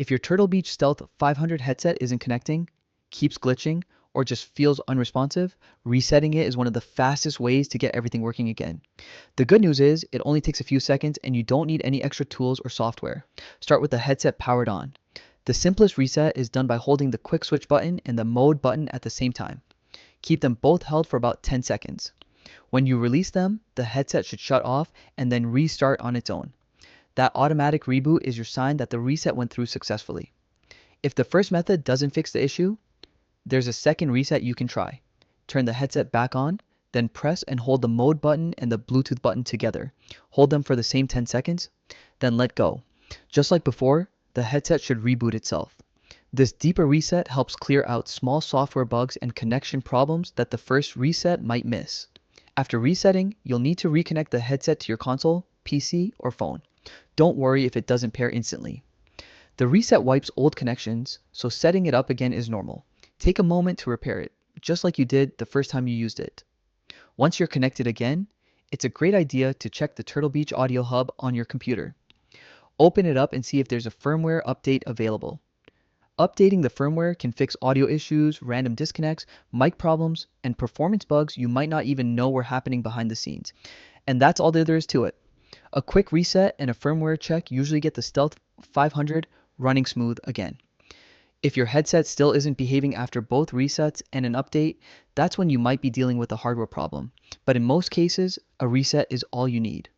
If your Turtle Beach Stealth 500 headset isn't connecting, keeps glitching, or just feels unresponsive, resetting it is one of the fastest ways to get everything working again. The good news is it only takes a few seconds and you don't need any extra tools or software. Start with the headset powered on. The simplest reset is done by holding the quick switch button and the mode button at the same time. Keep them both held for about 10 seconds. When you release them, the headset should shut off and then restart on its own. That automatic reboot is your sign that the reset went through successfully. If the first method doesn't fix the issue, there's a second reset you can try. Turn the headset back on, then press and hold the mode button and the Bluetooth button together. Hold them for the same 10 seconds, then let go. Just like before, the headset should reboot itself. This deeper reset helps clear out small software bugs and connection problems that the first reset might miss. After resetting, you'll need to reconnect the headset to your console, PC, or phone. Don't worry if it doesn't pair instantly. The reset wipes old connections, so setting it up again is normal. Take a moment to repair it, just like you did the first time you used it. Once you're connected again, it's a great idea to check the Turtle Beach Audio Hub on your computer. Open it up and see if there's a firmware update available. Updating the firmware can fix audio issues, random disconnects, mic problems, and performance bugs you might not even know were happening behind the scenes. And that's all there is to it. A quick reset and a firmware check usually get the Stealth 500 running smooth again. If your headset still isn't behaving after both resets and an update, that's when you might be dealing with a hardware problem. But in most cases, a reset is all you need.